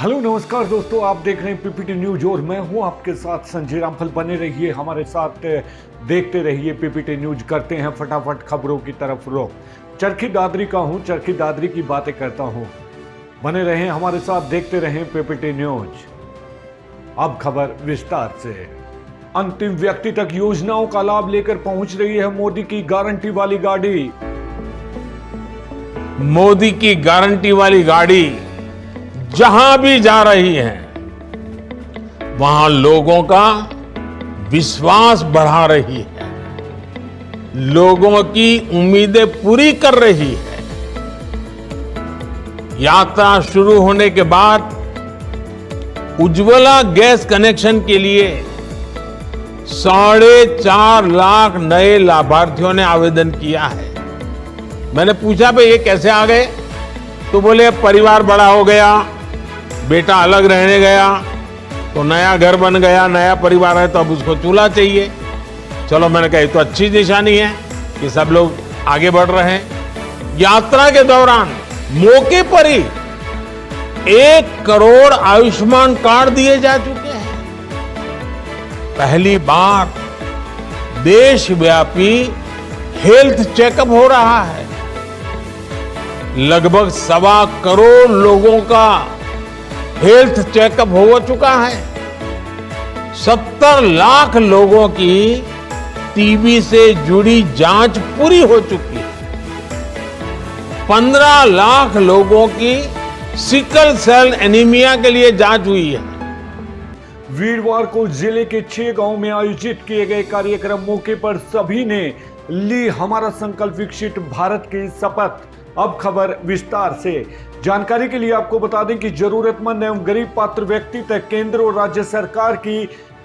Hello नमस्कार दोस्तों, आप देख रहे हैं पीपीटी न्यूज और मैं हूं आपके साथ संजय रामफल। बने रहिए हमारे साथ, देखते रहिए पीपीटी न्यूज। करते हैं फटाफट खबरों की तरफ रुख। चरखी दादरी का हूं, चरखी दादरी की बातें करता हूं। बने रहें हमारे साथ, देखते रहें पीपीटी न्यूज। अब खबर विस्तार से। अंतिम व्यक्ति तक योजनाओं का लाभ लेकर पहुंच रही है मोदी की गारंटी वाली गाड़ी। मोदी की गारंटी वाली गाड़ी जहां भी जा रही है वहां लोगों का विश्वास बढ़ा रही है, लोगों की उम्मीदें पूरी कर रही है। यात्रा शुरू होने के बाद उज्ज्वला गैस कनेक्शन के लिए 4.5 लाख नए लाभार्थियों ने आवेदन किया है। मैंने पूछा भाई ये कैसे आ गए, तो बोले परिवार बड़ा हो गया, बेटा अलग रहने गया तो नया घर बन गया, नया परिवार है तो अब उसको चूल्हा चाहिए। चलो मैंने कहा ये तो अच्छी निशानी है कि सब लोग आगे बढ़ रहे हैं। यात्रा के दौरान मौके पर ही 1 करोड़ आयुष्मान कार्ड दिए जा चुके हैं। पहली बार देशव्यापी हेल्थ चेकअप हो रहा है। लगभग 1.25 करोड़ लोगों का हेल्थ चेकअप हो चुका है। 70 लाख लोगों की टीबी से जुड़ी जांच पूरी हो चुकी है। 15 लाख लोगों की सिकल सेल एनीमिया के लिए जांच हुई है। वीरवार को जिले के 6 गांव में आयोजित किए गए कार्यक्रम मौके पर सभी ने ली हमारा संकल्प विकसित भारत की शपथ। अब खबर विस्तार से। जानकारी के लिए आपको बता दें कि जरूरतमंद एवं गरीब पात्र व्यक्ति तक केंद्र और राज्य सरकार की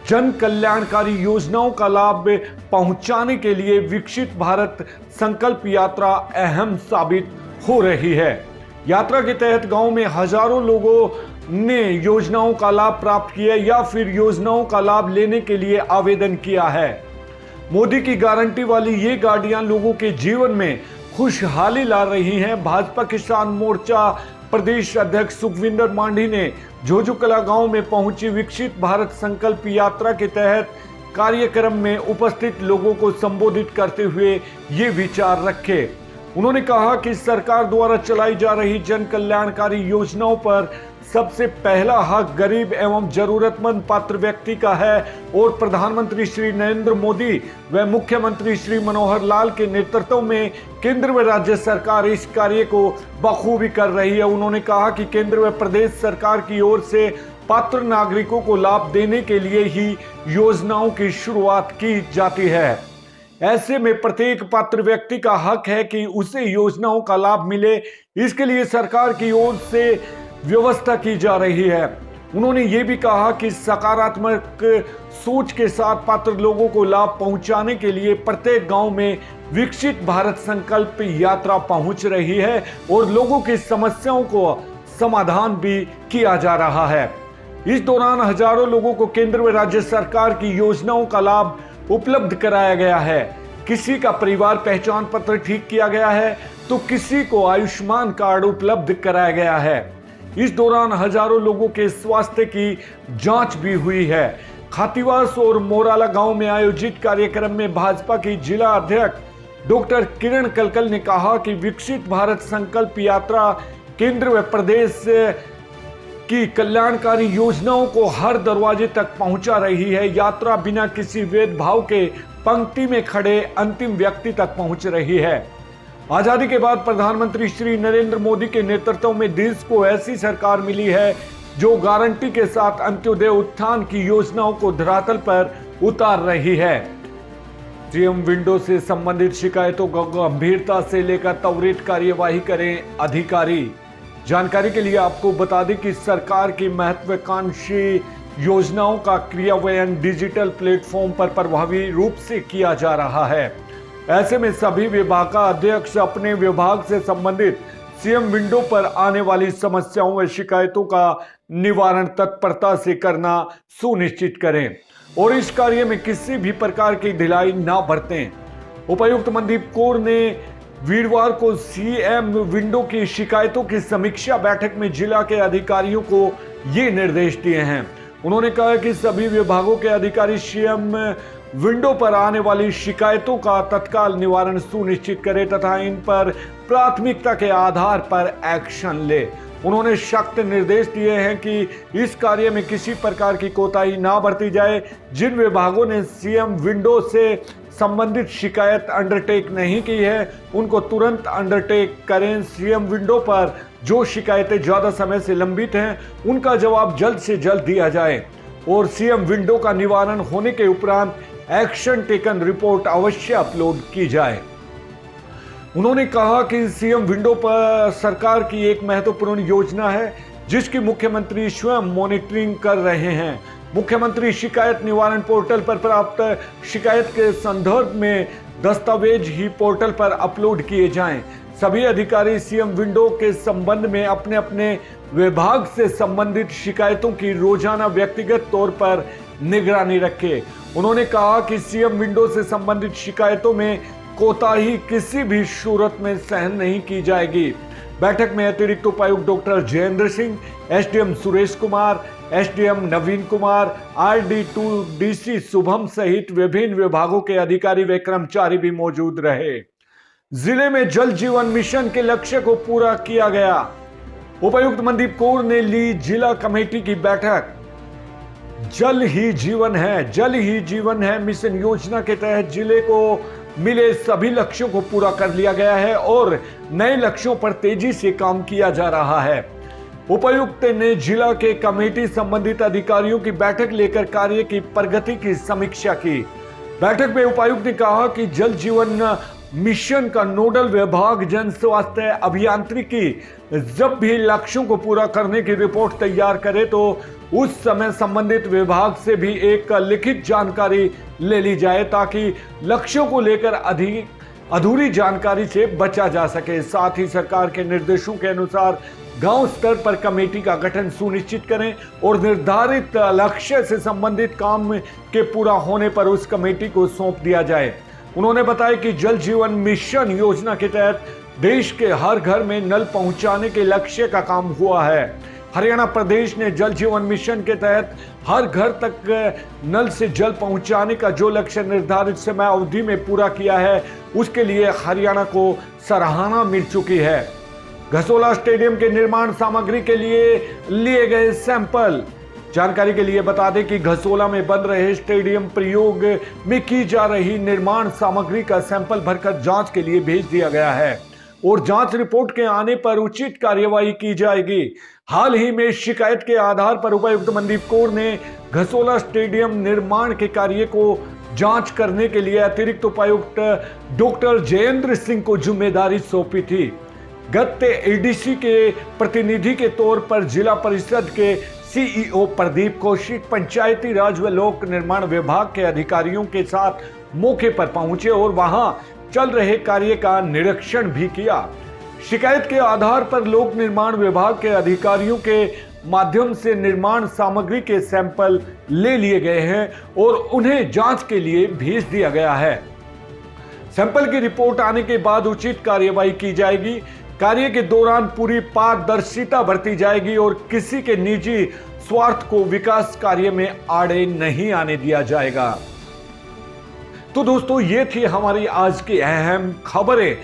जन कल्याणकारी योजनाओं का लाभ पहुंचाने के लिए विकसित भारत संकल्प यात्रा अहम साबित हो रही है। यात्रा के तहत गांव में हजारों लोगों ने योजनाओं का लाभ प्राप्त किया या फिर योजनाओं का लाभ लेने के लिए आवेदन किया है। मोदी की गारंटी वाली ये गाड़ियां लोगों के जीवन में खुशहाली ला रही हैं। भाजपा किसान मोर्चा प्रदेश अध्यक्ष सुखविंदर मांझी ने झोझुकला गांव में पहुंची विकसित भारत संकल्प यात्रा के तहत कार्यक्रम में उपस्थित लोगों को संबोधित करते हुए ये विचार रखे। उन्होंने कहा कि सरकार द्वारा चलाई जा रही जन कल्याणकारी योजनाओं पर सबसे पहला हक गरीब एवं जरूरतमंद पात्र व्यक्ति का है और प्रधानमंत्री श्री नरेंद्र मोदी व मुख्यमंत्री श्री मनोहर लाल के नेतृत्व में केंद्र व राज्य सरकार इस कार्य को बखूबी कर रही है। उन्होंने कहा कि केंद्र व प्रदेश सरकार की ओर से पात्र नागरिकों को लाभ देने के लिए ही योजनाओं की शुरुआत की जाती है। ऐसे में प्रत्येक पात्र व्यक्ति का हक है कि उसे योजनाओं का लाभ मिले। इसके लिए सरकार की ओर से व्यवस्था की जा रही है। उन्होंने ये भी कहा कि सकारात्मक सोच के साथ पात्र लोगों को लाभ पहुंचाने के लिए प्रत्येक गांव में विकसित भारत संकल्प यात्रा पहुंच रही है और लोगों की समस्याओं को समाधान भी किया जा रहा है। इस दौरान हजारों लोगों को केंद्र व राज्य सरकार की योजनाओं का लाभ उपलब्ध कराया गया है। किसी का परिवार पहचान पत्र ठीक किया गया है तो किसी को आयुष्मान कार्ड उपलब्ध कराया गया है। इस दौरान हजारों लोगों के स्वास्थ्य की जांच भी हुई है। खातीवास और मोराला गांव में आयोजित कार्यक्रम में भाजपा की जिला अध्यक्ष डॉक्टर किरण कलकल ने कहा कि विकसित भारत संकल्प यात्रा केंद्र व प्रदेश की कल्याणकारी योजनाओं को हर दरवाजे तक पहुंचा रही है। यात्रा बिना किसी भेदभाव के पंक्ति में खड़े अंतिम व्यक्ति तक पहुंच रही है। आजादी के बाद प्रधानमंत्री श्री नरेंद्र मोदी के नेतृत्व में देश को ऐसी सरकार मिली है जो गारंटी के साथ अंत्योदय उत्थान की योजनाओं को धरातल पर उतार रही है। सीएम विंडो से संबंधित शिकायतों को गंभीरता से लेकर त्वरित कार्यवाही करें अधिकारी। जानकारी के लिए आपको बता दें कि सरकार की महत्वाकांक्षी योजनाओं का क्रियान्वयन डिजिटल प्लेटफॉर्म पर प्रभावी रूप से किया जा रहा है। ऐसे में सभी विभाग का अध्यक्ष अपने विभाग से संबंधित सीएम विंडो पर आने वाली समस्याओं व शिकायतों का निवारण तत्परता से करना सुनिश्चित करें और इस कार्य में किसी भी प्रकार की ढिलाई न बरतें। उपायुक्त मनदीप कौर ने वीरवार को सीएम विंडो की शिकायतों की समीक्षा बैठक में जिला के अधिकारियों को ये निर्देश दिए हैं। उन्होंने कहा कि सभी विभागों के अधिकारी सीएम विंडो पर आने वाली शिकायतों का तत्काल निवारण सुनिश्चित करें तथा इन पर प्राथमिकता के आधार पर एक्शन ले। उन्होंने सख्त निर्देश दिए हैं कि इस कार्य में किसी प्रकार की कोताही ना बरती जाए। जिन विभागों ने सीएम विंडो से संबंधित शिकायत अंडरटेक नहीं की है उनको तुरंत अंडरटेक करें। सीएम विंडो पर जो शिकायतें ज्यादा समय से लंबित हैं उनका जवाब जल्द से जल्द दिया जाए और सीएम विंडो का निवारण होने के उपरांत एक्शन टेकन रिपोर्ट अवश्य अपलोड की जाए। उन्होंने कहा कि सीएम विंडो पर सरकार की एक महत्वपूर्ण योजना है जिसकी मुख्यमंत्री स्वयं मॉनिटरिंग कर रहे हैं। मुख्यमंत्री शिकायत निवारण पोर्टल पर प्राप्त शिकायत के संदर्भ में दस्तावेज ही पोर्टल पर अपलोड किए जाएं। सभी अधिकारी सीएम विंडो के संबंध में अपने अपने विभाग से संबंधित शिकायतों की रोजाना व्यक्तिगत तौर पर निगरानी रखें। उन्होंने कहा कि सीएम विंडो से संबंधित शिकायतों में कोताही किसी भी सूरत में सहन नहीं की जाएगी। बैठक में अतिरिक्त उपायुक्त doctor Jayendra Singh, SDM Suresh Kumar, SDM Naveen Kumar, RD2 DC Shubham सहित विभिन्न विभागों के अधिकारी व कर्मचारी भी मौजूद रहे। जिले में जल जीवन मिशन के लक्ष्य को पूरा किया गया। उपायुक्त मनदीप कौर ने ली जिला कमेटी की बैठक। जल ही जीवन है, जल ही जीवन है मिशन योजना के तहत जिले को मिले सभी लक्ष्यों को पूरा कर लिया गया है और नए लक्ष्यों पर तेजी से काम किया जा रहा है। उपायुक्त ने जिला के कमेटी संबंधित अधिकारियों की बैठक लेकर कार्य की प्रगति की समीक्षा की। बैठक में उपायुक्त ने कहा कि जल जीवन मिशन का नोडल विभाग जन स्वास्थ्य अभियांत्रिकी जब भी लक्ष्यों को पूरा करने की रिपोर्ट तैयार करे तो उस समय संबंधित विभाग से भी एक लिखित जानकारी ले ली जाए ताकि लक्ष्यों को लेकर अधूरी जानकारी से बचा जा सके। साथ ही सरकार के निर्देशों के अनुसार गांव स्तर पर कमेटी का गठन सुनिश्चित करें और निर्धारित लक्ष्य से संबंधित काम के पूरा होने पर उस कमेटी को सौंप दिया जाए। उन्होंने बताया कि जल जीवन मिशन योजना के तहत देश के हर घर में नल पहुंचाने के लक्ष्य का काम हुआ है। हरियाणा प्रदेश ने जल जीवन मिशन के तहत हर घर तक नल से जल पहुंचाने का जो लक्ष्य निर्धारित समय अवधि में पूरा किया है उसके लिए हरियाणा को सराहना मिल चुकी है। घसोला स्टेडियम के निर्माण सामग्री के लिए गए सैंपल। जानकारी के लिए बता दें कि घसोला में बन रहे स्टेडियम प्रयोग में की जा रही निर्माण सामग्री का सैंपल भरकर जांच के लिए भेज दिया गया है और जांच रिपोर्ट के आने पर उचित कार्यवाही की जाएगी। हाल ही में शिकायत के आधार पर उपायुक्त मनदीप कौर ने घसोला स्टेडियम निर्माण के कार्य को जांच करने के लिए अतिरिक्त उपायुक्त डॉक्टर जयेंद्र सिंह को जिम्मेदारी सौंपी थी। गत एडीसी के प्रतिनिधि के तौर पर जिला परिषद के सीईओ प्रदीप कौशिक पंचायती राज व लोक निर्माण विभाग के अधिकारियों के साथ मौके पर पहुंचे और वहां चल रहे कार्य का निरीक्षण भी किया। शिकायत के आधार पर लोक निर्माण विभाग के अधिकारियों के माध्यम से निर्माण सामग्री के सैंपल ले लिए गए हैं और उन्हें जांच के लिए भेज दिया गया है। सैंपल की रिपोर्ट आने के बाद उचित कार्यवाही की जाएगी। कार्य के दौरान पूरी पारदर्शिता बरती जाएगी और किसी के निजी स्वार्थ को विकास कार्य में आड़े नहीं आने दिया जाएगा। तो दोस्तों ये थी हमारी आज की अहम खबरें।